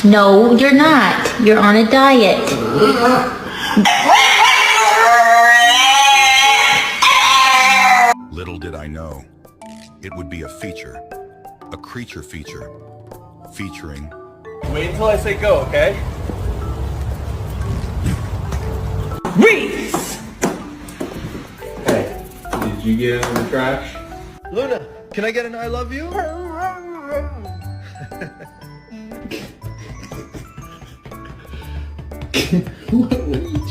No, you're not. You're on a diet. Little did I know, it would be a feature, a creature feature, featuring... Wait until I say go, okay? Reese! Hey, did you get in the trash? Luna, can I get an I love you? What are you